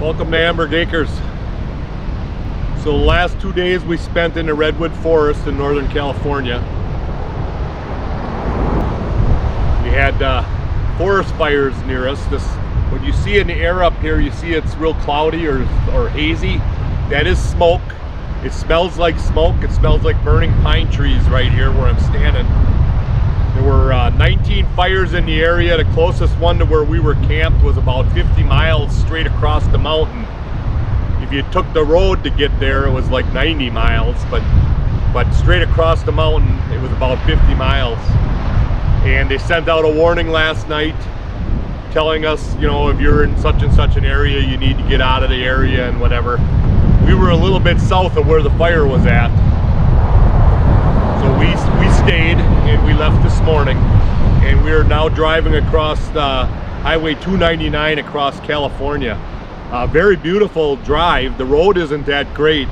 Welcome to Amberg Acres. So the last 2 days we spent in the redwood forest in Northern California. We had forest fires near us. What you see in the air up here, you see it's real cloudy or hazy. That is smoke. It smells like smoke. It smells like burning pine trees right here where I'm standing. There were 19 fires in the area. The closest one to where we were camped was about 50 miles straight across the mountain. If you took the road to get there, it was like 90 miles, but straight across the mountain, it was about 50 miles. And they sent out a warning last night telling us, you know, if you're in such and such an area, you need to get out of the area and whatever. We were a little bit south of where the fire was at. So we stayed and we left this morning, and we are now driving across Highway 299 across California. Very beautiful drive. The road isn't that great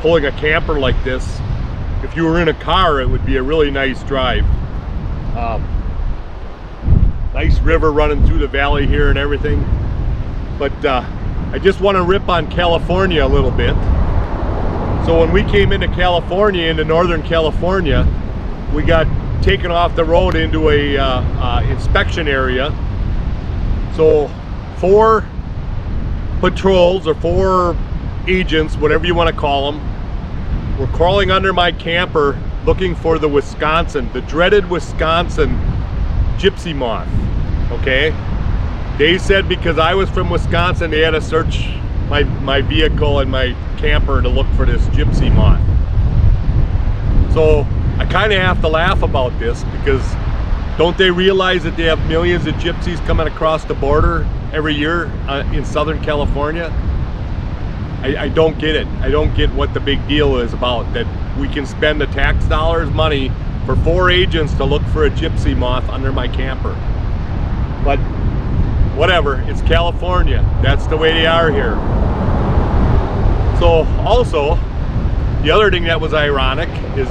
pulling a camper like this. If you were in a car, it would be a really nice drive. Nice river running through the valley here and everything. But I just want to rip on California a little bit. So when we came into California, into Northern California, we got taken off the road into a inspection area. So 4 patrols or 4 agents, whatever you want to call them, were crawling under my camper looking for the dreaded Wisconsin gypsy moth. Okay, they said because I was from Wisconsin, they had to search my vehicle and my camper to look for this gypsy moth. So I kind of have to laugh about this, because don't they realize that they have millions of gypsies coming across the border every year in Southern California? I don't get it. I don't get what the big deal is about, that we can spend the tax dollars money for 4 agents to look for a gypsy moth under my camper. But whatever, it's California. That's the way they are here. So also, the other thing that was ironic is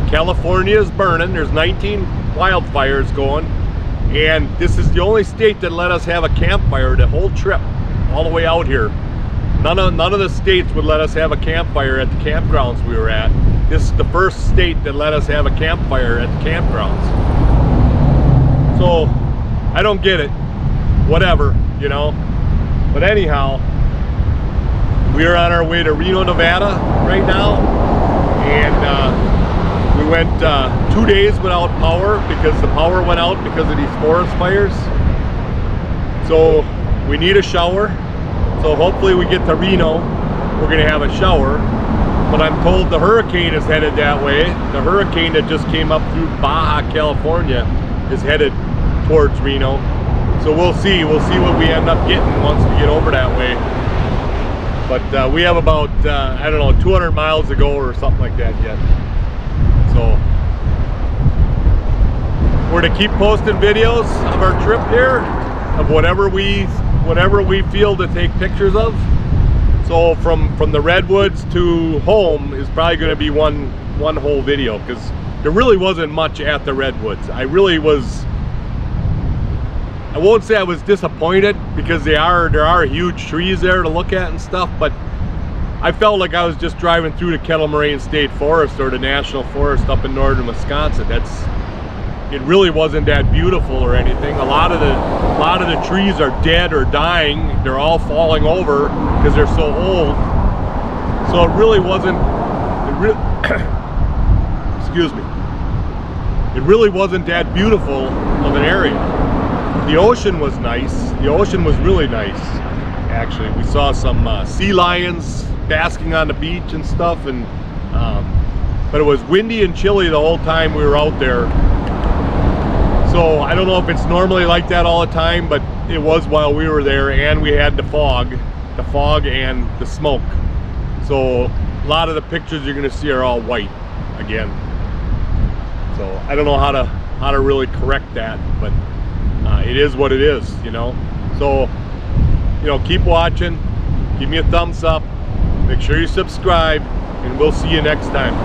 California is burning. There's 19 wildfires going, and this is the only state that let us have a campfire the whole trip, all the way out here. None of the states would let us have a campfire at the campgrounds we were at. This is the first state that let us have a campfire at the campgrounds. So I don't get it. Whatever, you know. But anyhow, we are on our way to Reno, Nevada right now, and we went 2 days without power because the power went out because of these forest fires. So we need a shower. So hopefully we get to Reno, we're gonna have a shower. But I'm told the hurricane is headed that way. The hurricane that just came up through Baja, California is headed towards Reno. So we'll see what we end up getting once we get over that way. But we have about, I don't know, 200 miles to go or something like that yet. So we're to keep posting videos of our trip here, of whatever we feel to take pictures of. So from the redwoods to home is probably going to be one whole video, because there really wasn't much at the redwoods. I won't say I was disappointed, because there are huge trees there to look at and stuff, but I felt like I was just driving through the Kettle Moraine State Forest or the National Forest up in northern Wisconsin. It really wasn't that beautiful or anything. A lot of the trees are dead or dying. They're all falling over because they're so old. So it really wasn't. Excuse me. It really wasn't that beautiful of an area. The ocean was nice. The ocean was really nice, actually. We saw some sea lions basking on the beach and stuff, and but it was windy and chilly the whole time we were out there. So I don't know if it's normally like that all the time, but it was while we were there, and we had the fog and the smoke. So a lot of the pictures you're gonna see are all white again. So I don't know how to really correct that, but it is what it is, you know. So, you know, keep watching, give me a thumbs up, make sure you subscribe, and we'll see you next time.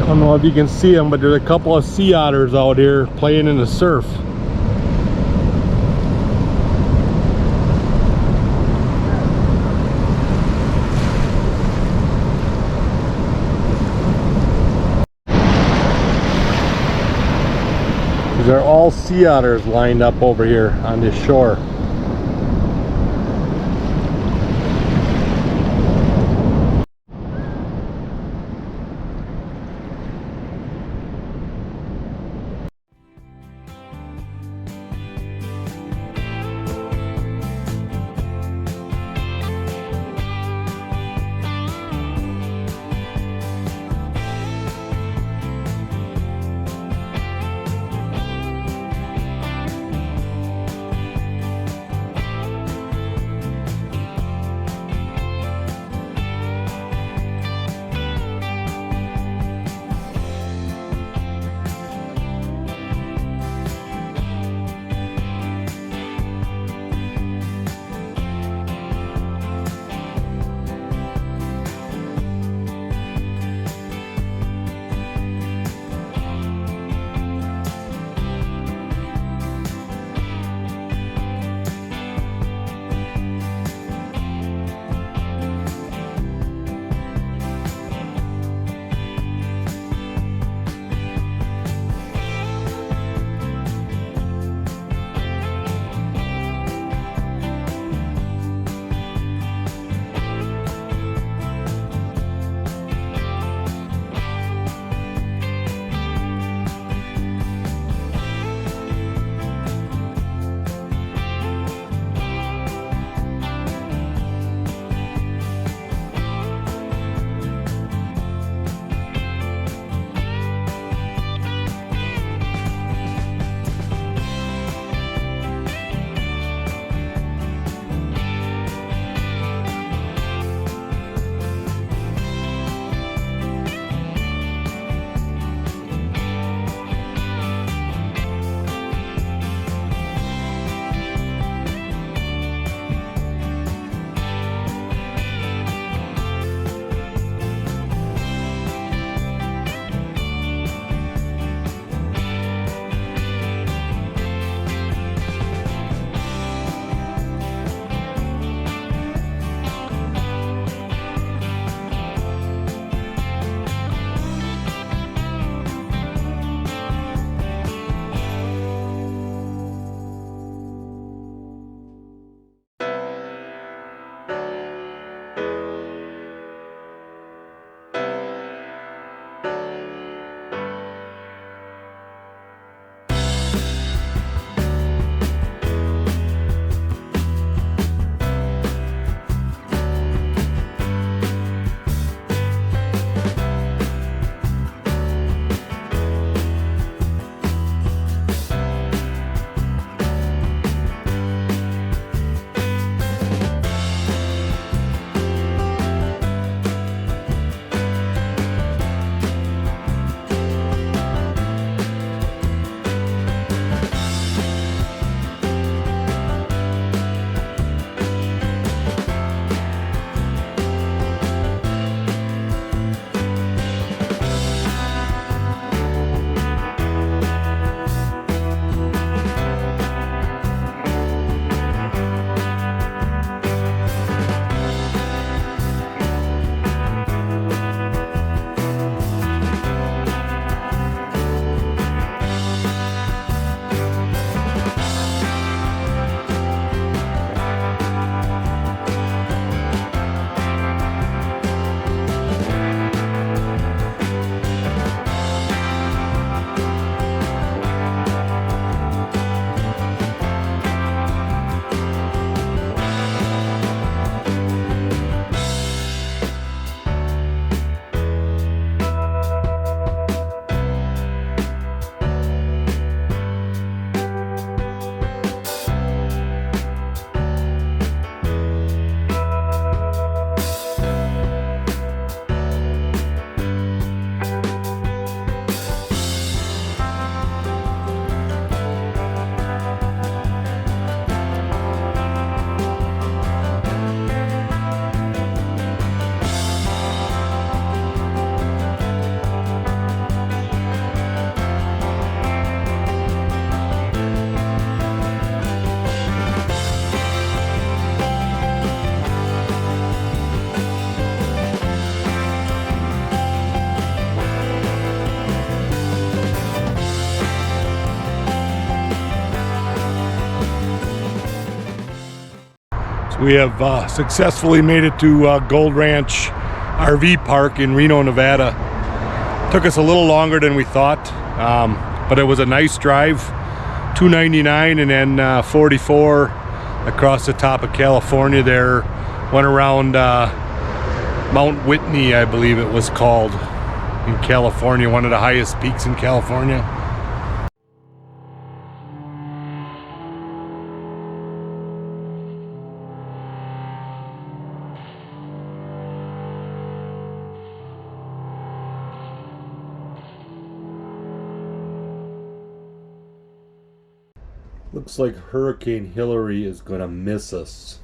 I don't know if you can see them, but there's a couple of sea otters out here playing in the surf. These are all sea otters lined up over here on this shore. We have successfully made it to Gold Ranch RV Park in Reno, Nevada. Took us a little longer than we thought, but it was a nice drive. $2.99 and then 44 across the top of California there. Went around Mount Whitney, I believe it was called, in California, one of the highest peaks in California. Looks like Hurricane Hillary is gonna miss us.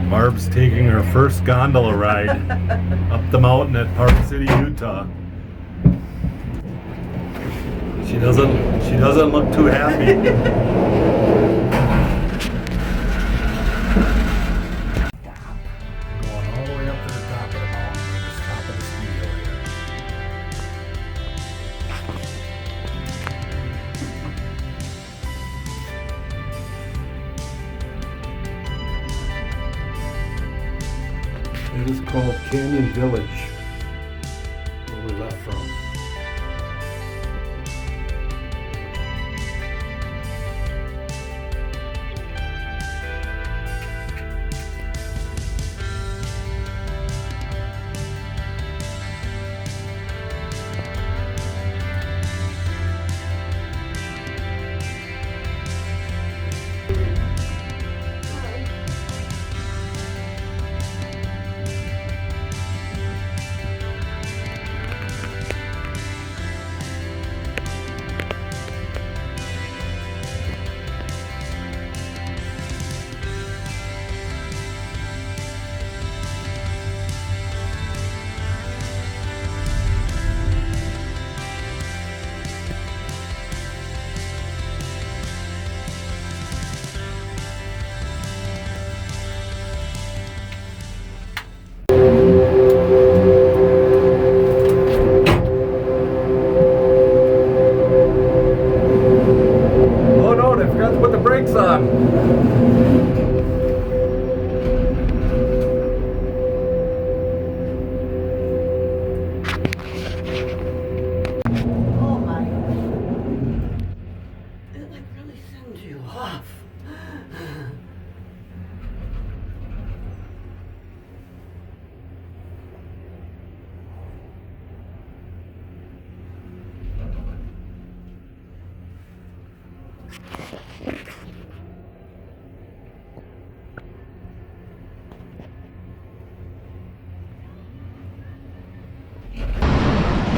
Barb's taking her first gondola ride up the mountain at Park City, Utah. She doesn't look too happy. Going all the way up to the top of the mountain, the top of the ski hill here. It is called Canyon Village, where we left from.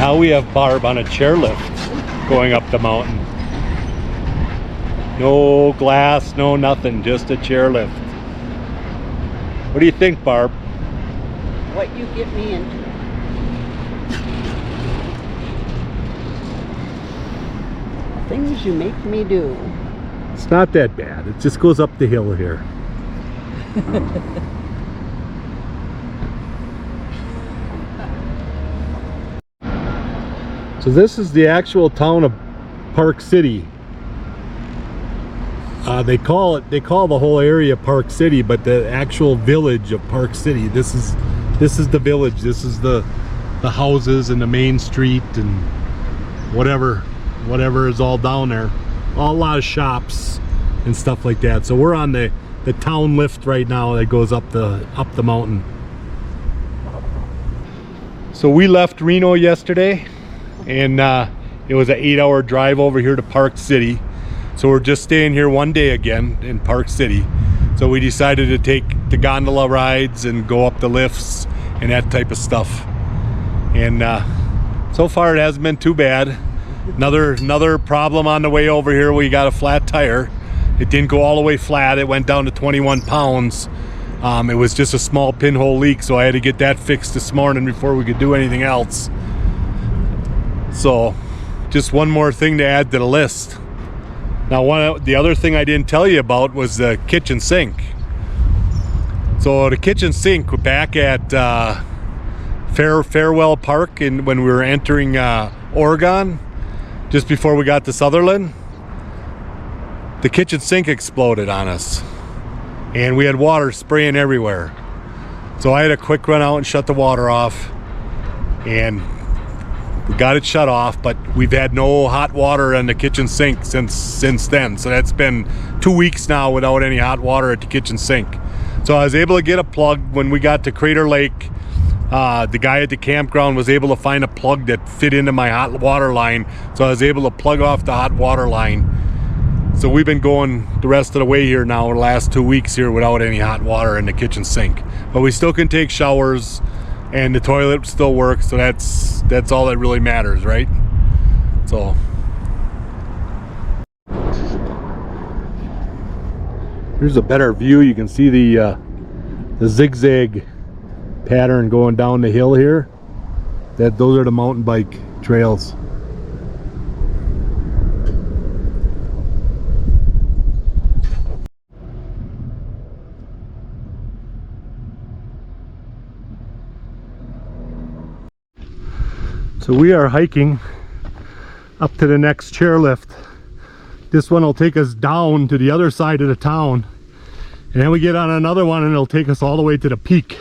Now we have Barb on a chairlift going up the mountain. No glass, no nothing, just a chairlift. What do you think, Barb? What you get me into. Things you make me do. It's not that bad. It just goes up the hill here. So this is the actual town of Park City. They call the whole area Park City, but the actual village of Park City. This is the village. This is the houses and the main street and whatever is all down there. A lot of shops and stuff like that. So we're on the town lift right now that goes up the mountain. So we left Reno yesterday, and it was an 8-hour drive over here to Park City. So we're just staying here one day again in Park City. So we decided to take the gondola rides and go up the lifts and that type of stuff. And so far it hasn't been too bad. Another problem on the way over here, we got a flat tire. It didn't go all the way flat, it went down to 21 pounds. It was just a small pinhole leak, so I had to get that fixed this morning before we could do anything else. So just one more thing to add to the list. Now the other thing I didn't tell you about was the kitchen sink. So the kitchen sink back at Farewell Park when we were entering Oregon, just before we got to Sutherland, the kitchen sink exploded on us and we had water spraying everywhere. So I had a quick run out and shut the water off, and we got it shut off, but we've had no hot water in the kitchen sink since then. So that's been 2 weeks now without any hot water at the kitchen sink. So I was able to get a plug when we got to Crater Lake. The guy at the campground was able to find a plug that fit into my hot water line, so I was able to plug off the hot water line. So we've been going the rest of the way here now, the last 2 weeks here, without any hot water in the kitchen sink. But we still can take showers, and the toilet still works, so that's all that really matters, right? So here's a better view. You can see the zigzag pattern going down the hill here. Those are the mountain bike trails. So we are hiking up to the next chairlift. This one will take us down to the other side of the town, and then we get on another one and it'll take us all the way to the peak.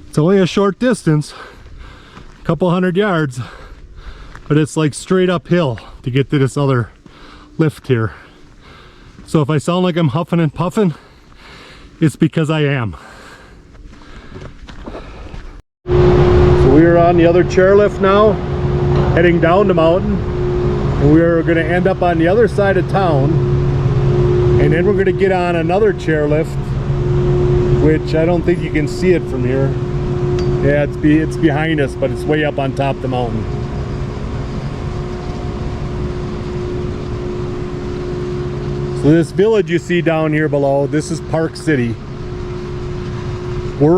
It's only a short distance, a couple hundred yards, but it's like straight uphill to get to this other lift here. So if I sound like I'm huffing and puffing, it's because I am. So we are on the other chairlift now, heading down the mountain, and we're going to end up on the other side of town, and then we're going to get on another chairlift, which I don't think you can see it from here. Yeah, it's behind us, but it's way up on top of the mountain. So this village you see down here below, this is Park City. Where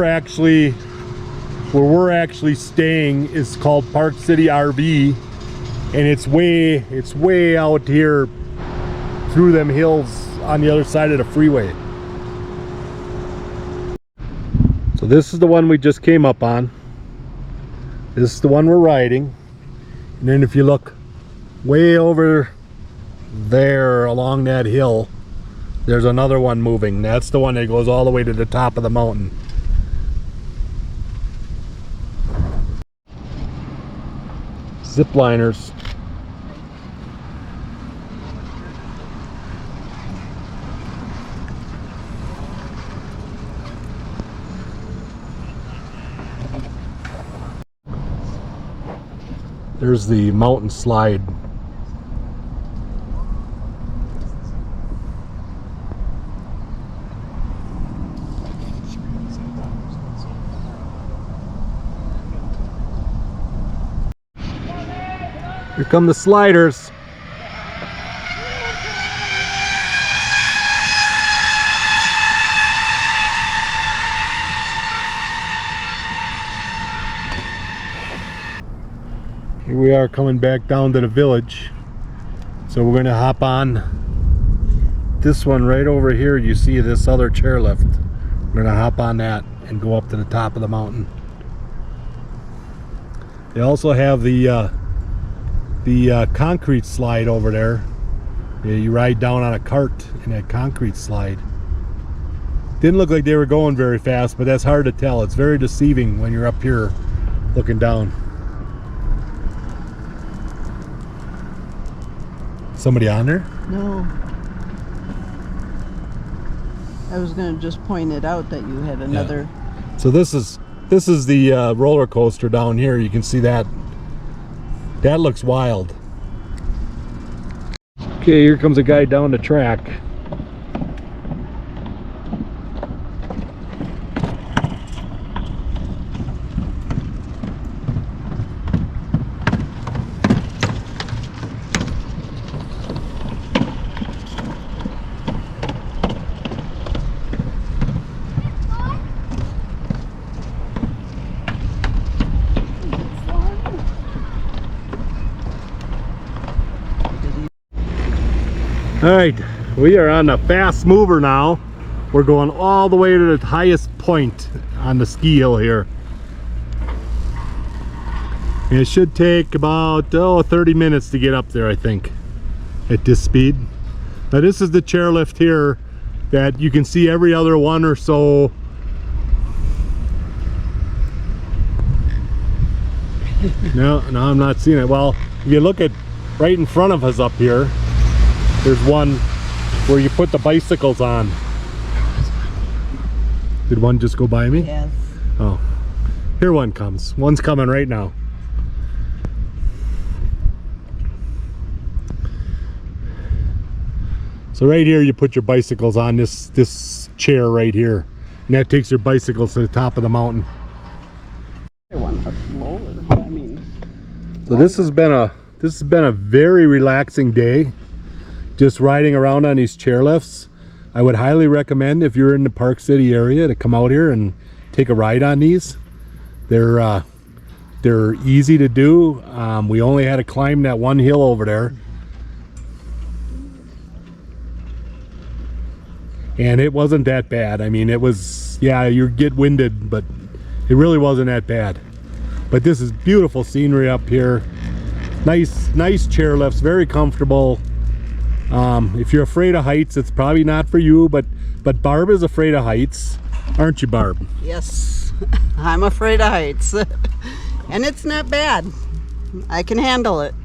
we're actually staying is called Park City RV, and it's way out here through them hills on the other side of the freeway. So this is the one we just came up on. This is the one we're riding, and then if you look way over there along that hill, there's another one moving. That's the one that goes all the way to the top of the mountain. Zip liners. There's the mountain slide. Here come the sliders. Here we are coming back down to the village. So we're going to hop on this one right over here. You see this other chairlift. We're going to hop on that and go up to the top of the mountain. They also have the concrete slide over there. Yeah, you ride down on a cart in that concrete slide. Didn't look like they were going very fast, but that's hard to tell. It's very deceiving when you're up here looking down. Somebody on there? No. I was going to just point it out that you had another. Yeah. So this is the roller coaster down here. You can see that. That looks wild. Okay, here comes a guy down the track. All right, we are on a fast mover now. We're going all the way to the highest point on the ski hill here. And it should take about 30 minutes to get up there, I think, at this speed. Now this is the chairlift here that you can see every other one or so. No, I'm not seeing it. Well, if you look at right in front of us up here, there's one where you put the bicycles on. Did one just go by me? Yes. Oh, here one comes. One's coming right now. So right here you put your bicycles on this chair right here, and that takes your bicycles to the top of the mountain. One up lower. I mean. So this has been a very relaxing day. Just riding around on these chairlifts. I would highly recommend, if you're in the Park City area, to come out here and take a ride on these. They're easy to do. We only had to climb that one hill over there, and it wasn't that bad. I mean, it was, yeah, you get winded, but it really wasn't that bad. But this is beautiful scenery up here. Nice chairlifts, very comfortable. If you're afraid of heights, it's probably not for you, but Barb is afraid of heights, aren't you, Barb? Yes, I'm afraid of heights. And it's not bad. I can handle it.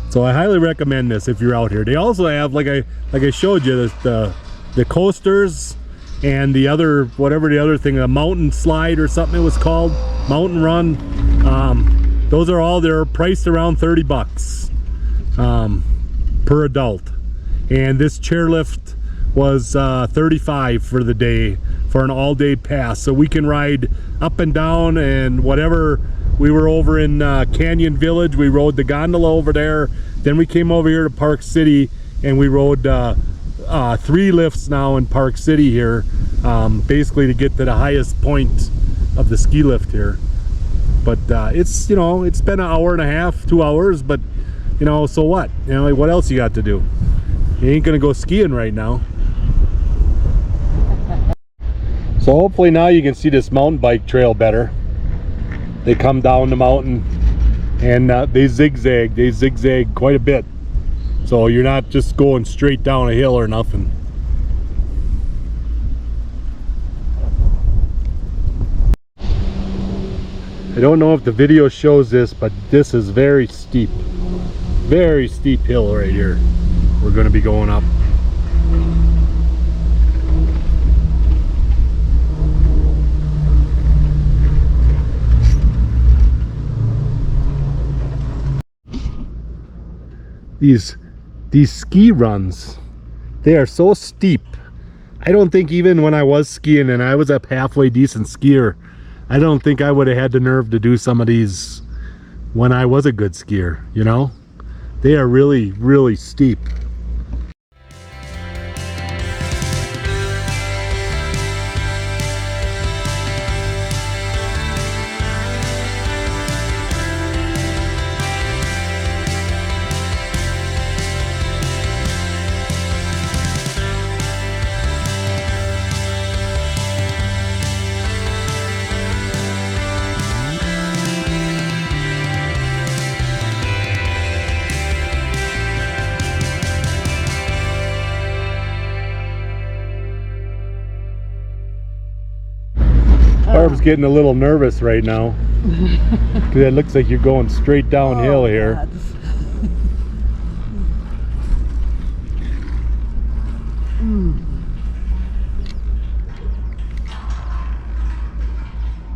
So I highly recommend this if you're out here. They also have, like I showed you, the coasters and the other, whatever the other thing, a mountain slide or something it was called, mountain run. Those are all, they're priced around 30 bucks. Per adult, and this chairlift was 35 for the day for an all-day pass, so we can ride up and down and whatever. We were over in Canyon Village, we rode the gondola over there, then we came over here to Park City and we rode 3 lifts now in Park City here, basically to get to the highest point of the ski lift here. But it's, you know, it's been an hour and a half, 2 hours, but you know, so what? You know, like, what else you got to do? You ain't gonna go skiing right now. So hopefully now you can see this mountain bike trail better. They come down the mountain and they zigzag quite a bit. So you're not just going straight down a hill or nothing. I don't know if the video shows this, but this is very steep hill right here we're going to be going up. These ski runs, they are so steep. I don't think even when I was skiing and I was a halfway decent skier, I don't think I would have had the nerve to do some of these when I was a good skier, you know? They are really, really steep. Barb's getting a little nervous right now because it looks like you're going straight downhill here. God.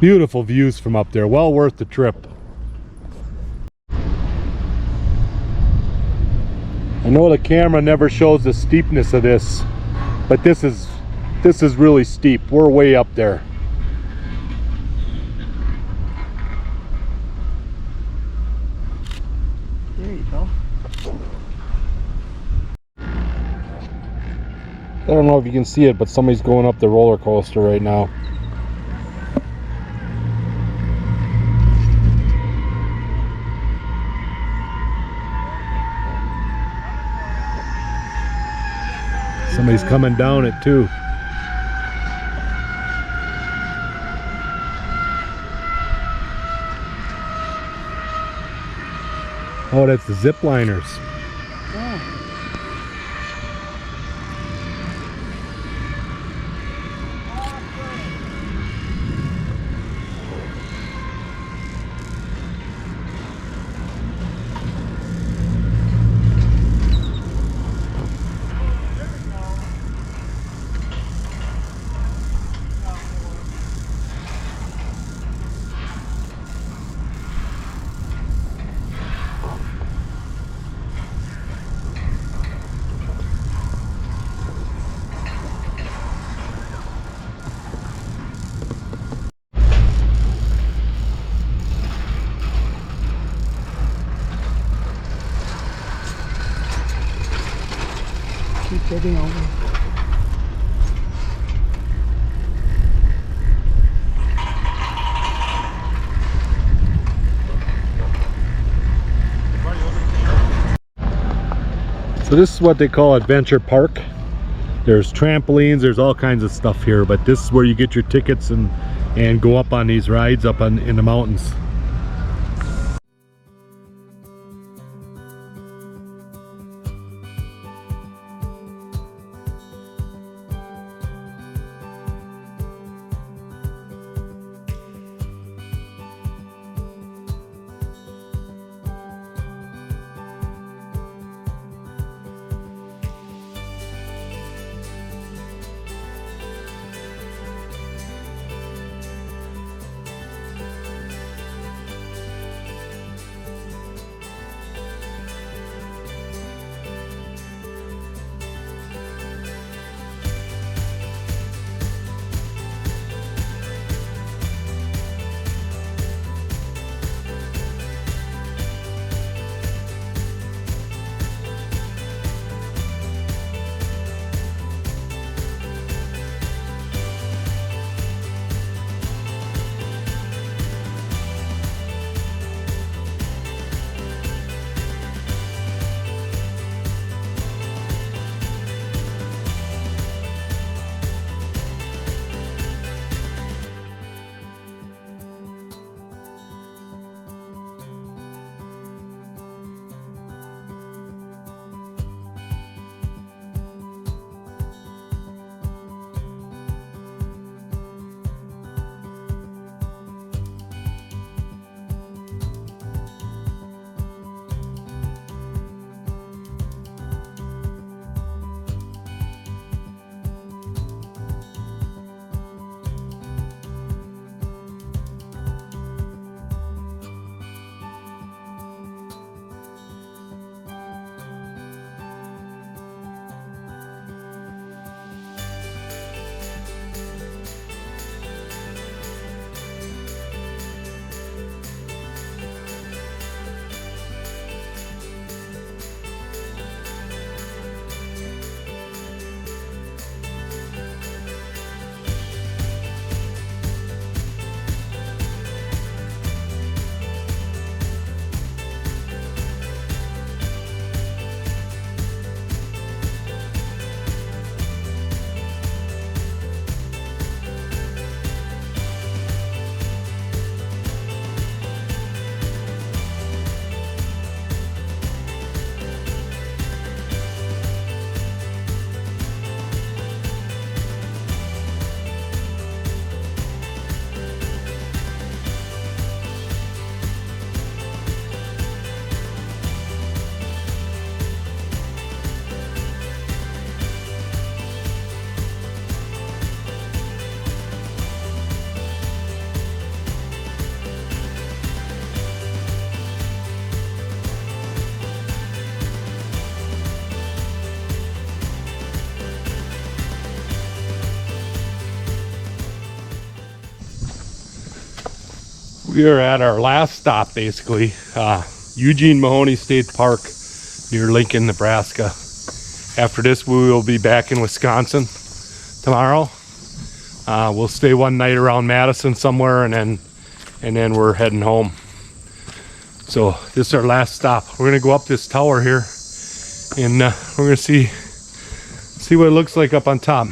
Beautiful views from up there, well worth the trip. I know the camera never shows the steepness of this, but this is really steep. We're way up there. There you go. I don't know if you can see it, but somebody's going up the roller coaster right now. Somebody's coming down it too. Oh, that's the zip liners. Oh. Keep getting over. So this is what they call Adventure Park. There's trampolines, there's all kinds of stuff here, but this is where you get your tickets and go up on these rides up in the mountains. We are at our last stop, basically. Eugene Mahoney State Park near Lincoln, Nebraska. After this, we will be back in Wisconsin tomorrow. We'll stay one night around Madison somewhere, and then we're heading home. So this is our last stop. We're gonna go up this tower here, and we're gonna see what it looks like up on top.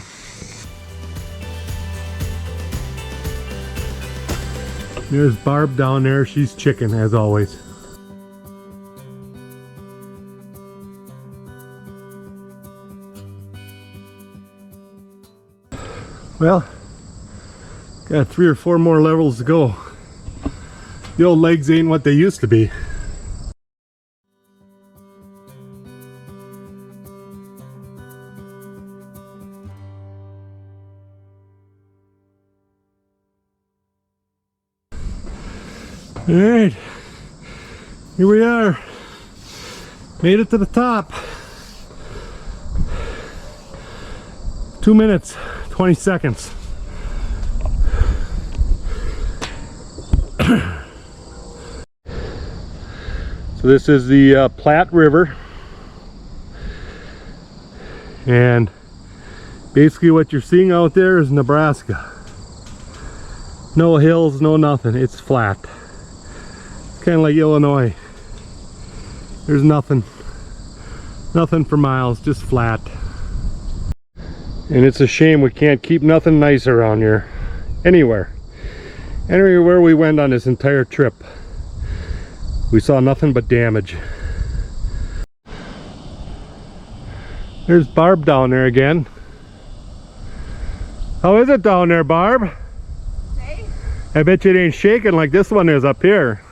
There's Barb down there. She's chicken as always. Well, got 3 or 4 more levels to go. The old legs ain't what they used to be. All right, here we are. Made it to the top. 2 minutes, 20 seconds. So this is the Platte River, and basically what you're seeing out there is Nebraska. No hills, no nothing, it's flat. Kind of like Illinois. There's nothing for miles, just flat. And it's a shame we can't keep nothing nice around here. Anywhere we went on this entire trip, we saw nothing but damage. There's Barb down there again. How is it down there, Barb? Hey. I bet you it ain't shaking like this one is up here.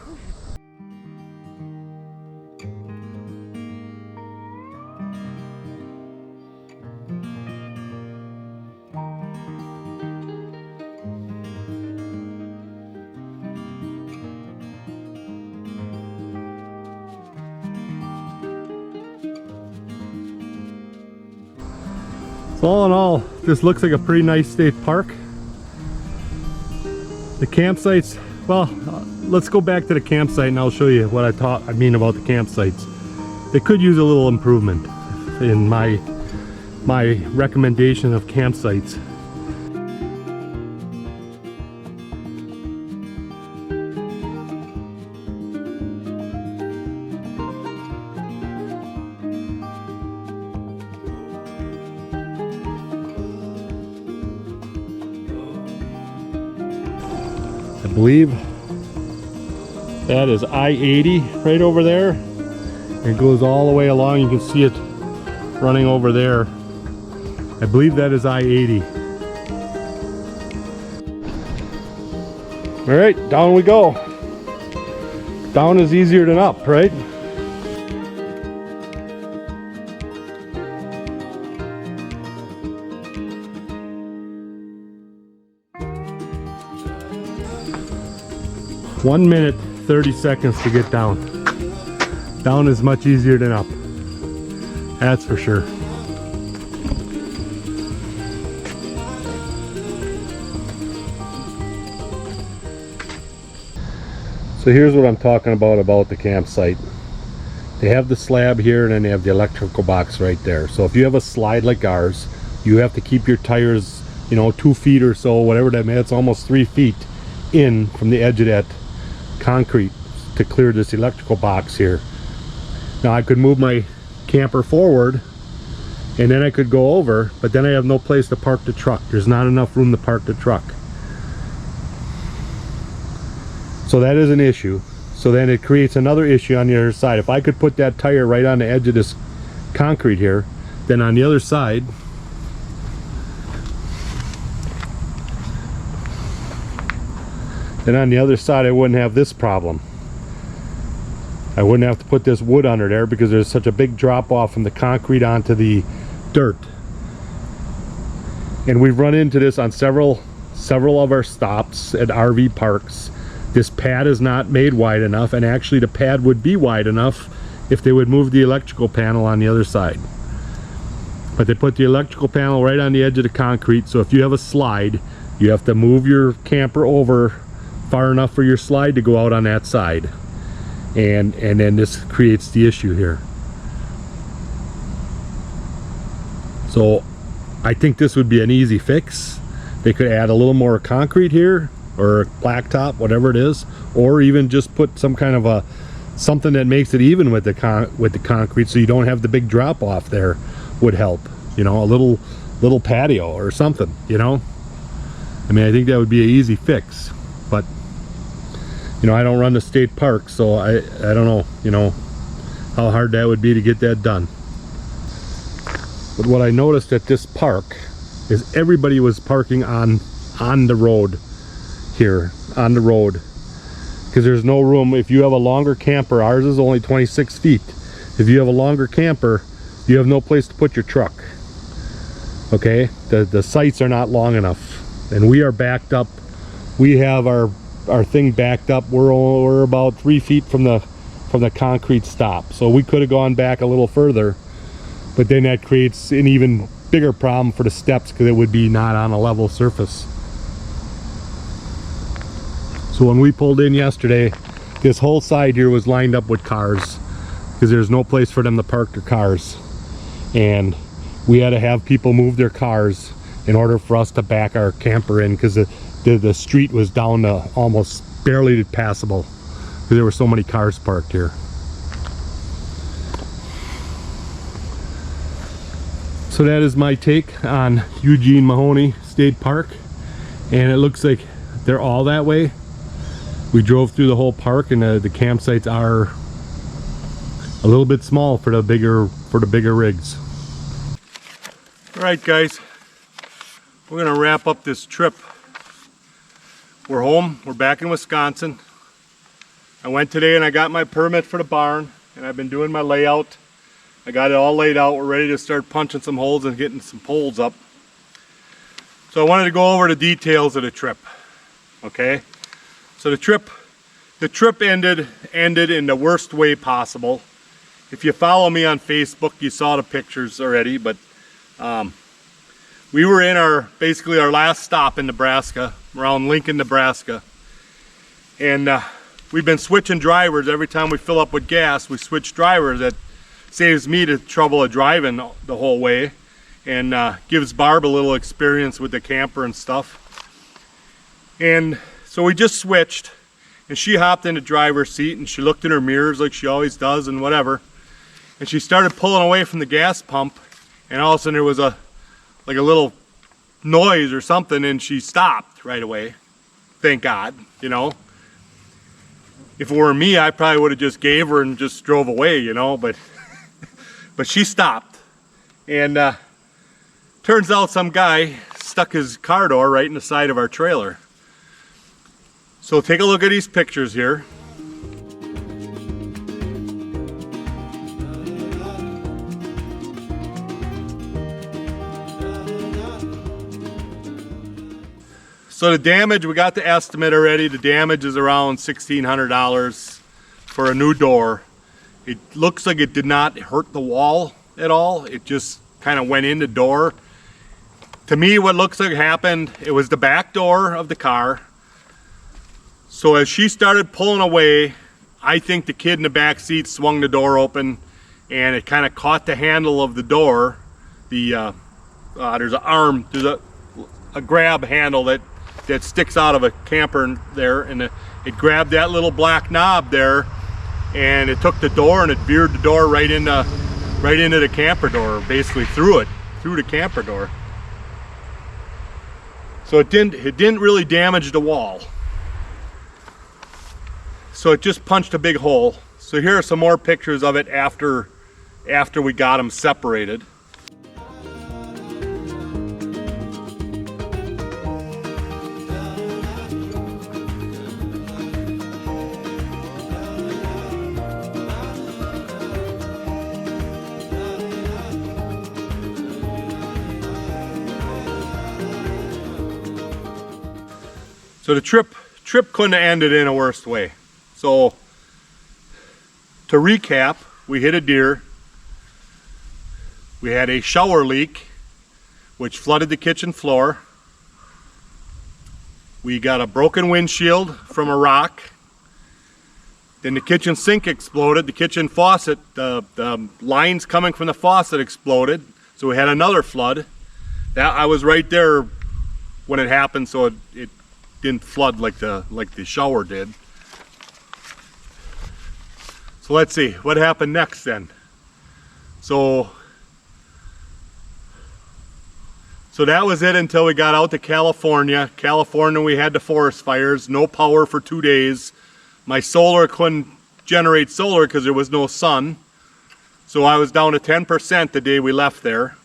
So all in all, this looks like a pretty nice state park. The campsites, well, let's go back to the campsite and I'll show you what I mean about the campsites. They could use a little improvement in my recommendation of campsites. I believe that is I-80 right over there. It goes all the way along. You can see it running over there. I believe that is I-80. All right, down we go. Down is easier than up, right? One minute, 30 seconds to get down. Down is much easier than up. That's for sure. So here's what I'm talking about the campsite. They have the slab here, and then they have the electrical box right there. So if you have a slide like ours, you have to keep your tires, 2 feet or so, whatever that means. It's almost 3 feet in from the edge of that concrete to clear this electrical box here. Now I could move my camper forward and then I could go over, but then I have no place to park the truck. There's not enough room to park the truck. So that is an issue. So then it creates another issue on the other side. If I could put that tire right on the edge of this concrete here, then on the other side, I wouldn't have this problem. I wouldn't have to put this wood under there because there's such a big drop off from the concrete onto the dirt. And we've run into this on several of our stops at RV parks. This pad is not made wide enough, and actually the pad would be wide enough if they would move the electrical panel on the other side. But they put the electrical panel right on the edge of the concrete, so if you have a slide, you have to move your camper over far enough for your slide to go out on that side. And then this creates the issue here. So I think this would be an easy fix. They could add a little more concrete here, or blacktop, whatever it is, or even just put some kind of a something that makes it even with the concrete, so you don't have the big drop off there. Would help, you know, a little patio or something, you know. I mean, I think that would be an easy fix, but you know, I don't run the state park, so I don't know, you know, how hard that would be to get that done. But what I noticed at this park is everybody was parking on the road here, on the road, because there's no room. If you have a longer camper, ours is only 26 feet. If you have a longer camper, you have no place to put your truck. Okay, the sites are not long enough, and we are backed up. We have our thing backed up. We're about 3 feet from the concrete stop, so we could have gone back a little further, but then that creates an even bigger problem for the steps, because it would be not on a level surface. So when we pulled in yesterday, this whole side here was lined up with cars, because there's no place for them to park their cars, and we had to have people move their cars in order for us to back our camper in, because the street was down to almost barely passable, because there were so many cars parked here. So that is my take on Eugene Mahoney State Park, and it looks like they're all that way. We drove through the whole park, and the campsites are a little bit small for the bigger rigs. All right, guys, we're gonna wrap up this trip. We're home. We're back in Wisconsin. I went today and I got my permit for the barn, and I've been doing my layout. I got it all laid out. We're ready to start punching some holes and getting some poles up. So I wanted to go over the details of the trip. Okay, so the trip ended in the worst way possible. If you follow me on Facebook, you saw the pictures already, but we were in basically our last stop in Nebraska, around Lincoln, Nebraska, and we've been switching drivers. Every time we fill up with gas, we switch drivers. That saves me the trouble of driving the whole way, and gives Barb a little experience with the camper and stuff. And so we just switched, and she hopped in the driver's seat, and she looked in her mirrors like she always does and whatever, and she started pulling away from the gas pump, and all of a sudden there was like a little noise or something, and she stopped right away. Thank God, you know. If it were me, I probably would have just gave her and just drove away, you know, but but she stopped, and turns out some guy stuck his car door right in the side of our trailer. So take a look at these pictures here. So the damage, we got the estimate already. The damage is around $1,600 for a new door. It looks like it did not hurt the wall at all. It just kind of went in the door. To me, what looks like happened, it was the back door of the car. So as she started pulling away, I think the kid in the back seat swung the door open, and it kind of caught the handle of the door. There's an arm, there's a grab handle that sticks out of a camper there, and it grabbed that little black knob there, and it took the door and it veered the door right into the camper door, basically through the camper door. So it didn't really damage the wall. So it just punched a big hole. So here are some more pictures of it after we got them separated. So the trip couldn't have ended in a worse way. So to recap, we hit a deer. We had a shower leak, which flooded the kitchen floor. We got a broken windshield from a rock. Then the kitchen sink exploded. The kitchen faucet, the lines coming from the faucet exploded. So we had another flood. I was right there when it happened, so it didn't flood like the shower did. So let's see what happened next then. So that was it until we got out to California. California, we had the forest fires, no power for 2 days. My solar couldn't generate solar because there was no sun. So I was down to 10% the day we left there.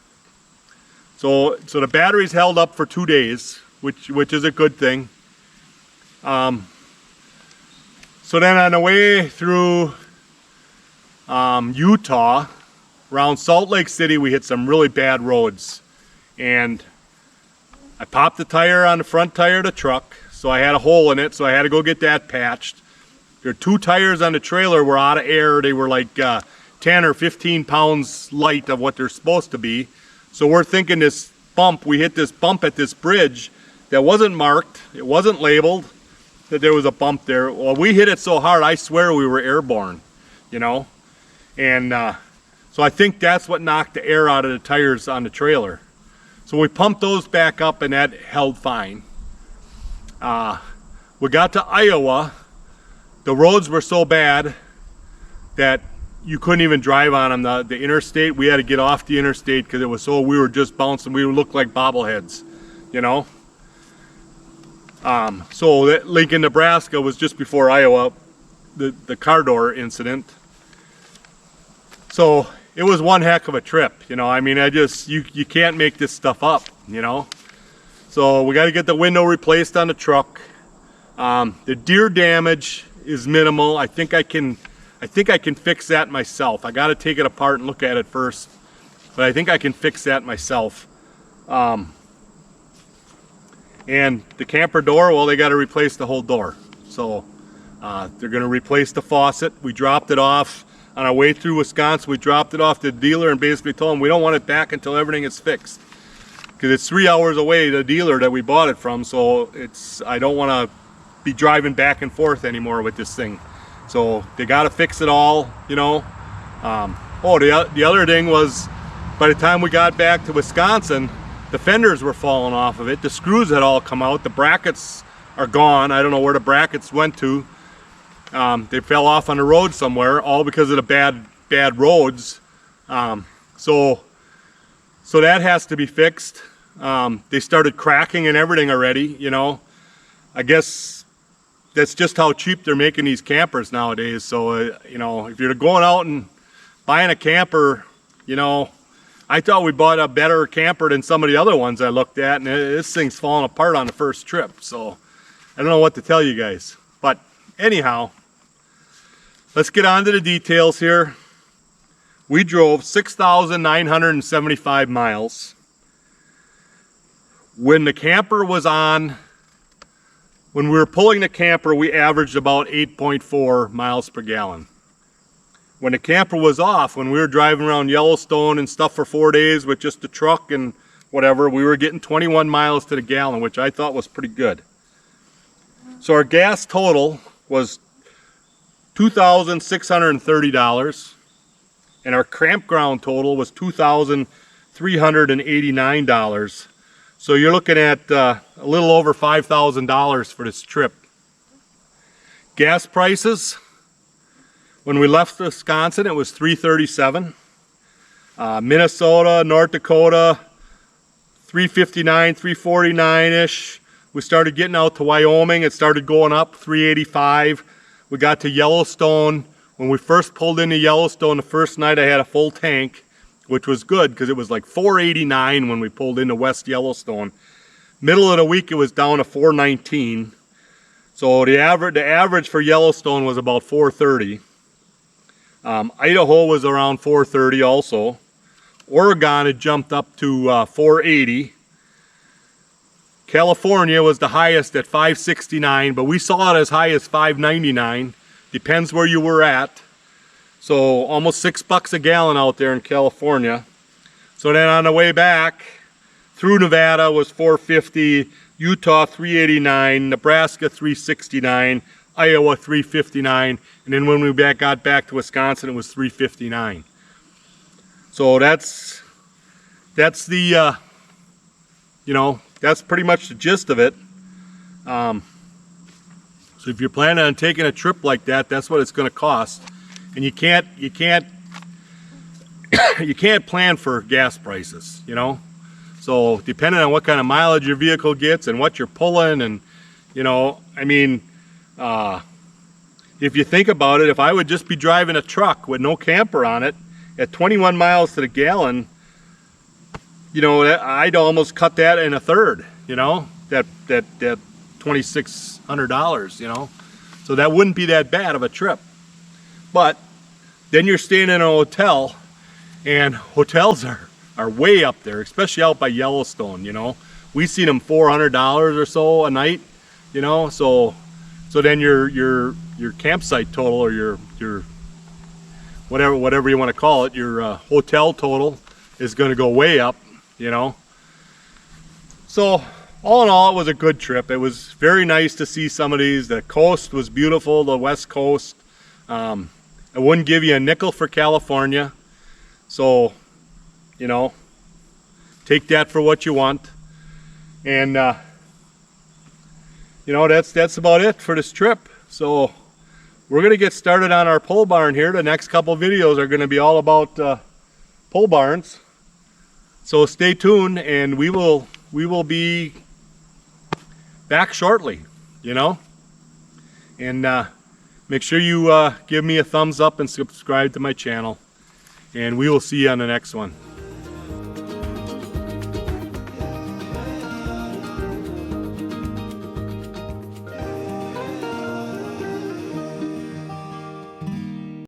So the batteries held up for 2 days, which is a good thing. So then on the way through Utah, around Salt Lake City, we hit some really bad roads. And I popped the tire on the front tire of the truck, so I had a hole in it, so I had to go get that patched. There are 2 tires on the trailer were out of air. They were like 10 or 15 pounds light of what they're supposed to be. So we're thinking this bump, we hit this bump at this bridge that wasn't marked, it wasn't labeled, that there was a bump there. Well, we hit it so hard, I swear we were airborne, you know? And so I think that's what knocked the air out of the tires on the trailer. So we pumped those back up and that held fine. We got to Iowa. The roads were so bad that you couldn't even drive on them. The interstate, we had to get off the interstate because it was so, we were just bouncing. We looked like bobbleheads, you know? So that Lincoln, Nebraska was just before Iowa, the car door incident. So it was one heck of a trip, you know. I mean, you can't make this stuff up, you know. So we got to get the window replaced on the truck. The deer damage is minimal. I think I can fix that myself. I got to take it apart and look at it first, but I think I can fix that myself. And the camper door, well, they got to replace the whole door. So they're going to replace the faucet. We dropped it off on our way through Wisconsin. We dropped it off to the dealer and basically told them we don't want it back until everything is fixed, because it's 3 hours away, the dealer that we bought it from. So I don't want to be driving back and forth anymore with this thing. So they got to fix it all, you know. The other thing was, by the time we got back to Wisconsin, the fenders were falling off of it. The screws had all come out. The brackets are gone. I don't know where the brackets went to. They fell off on the road somewhere, all because of the bad roads. So that has to be fixed. They started cracking and everything already, you know. I guess that's just how cheap they're making these campers nowadays. So, you know, if you're going out and buying a camper, you know, I thought we bought a better camper than some of the other ones I looked at, and this thing's falling apart on the first trip. So I don't know what to tell you guys. But anyhow, let's get on to the details here. We drove 6,975 miles. When the camper was on, when we were pulling the camper, we averaged about 8.4 miles per gallon. When the camper was off, when we were driving around Yellowstone and stuff for 4 days with just the truck and whatever, we were getting 21 miles to the gallon, which I thought was pretty good. So our gas total was $2,630, and our campground total was $2,389. So you're looking at a little over $5,000 for this trip. Gas prices, when we left Wisconsin, it was $3.37. Minnesota, North Dakota, $3.59, $3.49-ish. We started getting out to Wyoming, it started going up, $3.85. We got to Yellowstone. When we first pulled into Yellowstone, the first night I had a full tank, which was good because it was like $4.89 when we pulled into West Yellowstone. Middle of the week it was down to $4.19. So the average for Yellowstone was about $4.30. Idaho was around $4.30 also. Oregon had jumped up to $4.80. California was the highest at $5.69, but we saw it as high as $5.99. Depends where you were at. So almost $6 a gallon out there in California. So then on the way back through Nevada was $4.50. Utah 389, Nebraska 369, Iowa 359, and then when we got back to Wisconsin, it was 359. So that's the that's pretty much the gist of it. So if you're planning on taking a trip like that, that's what it's going to cost. And you can't you can't plan for gas prices, you know. So depending on what kind of mileage your vehicle gets and what you're pulling, and I mean, if you think about it, if I would just be driving a truck with no camper on it at 21 miles to the gallon, I'd almost cut that in a third, that $2,600, So that wouldn't be that bad of a trip. But then you're staying in a hotel, and hotels are way up there, especially out by Yellowstone, We seen them $400 or so a night, so then your campsite total, or your whatever you want to call it, your hotel total is going to go way up, So all in all, it was a good trip. It was very nice to see some of these. The coast was beautiful, the West Coast. I wouldn't give you a nickel for California. So, take that for what you want. And, that's about it for this trip. So we're going to get started on our pole barn here. The next couple videos are going to be all about pole barns. So stay tuned, and we will be back shortly, And make sure you give me a thumbs up and subscribe to my channel. And we will see you on the next one.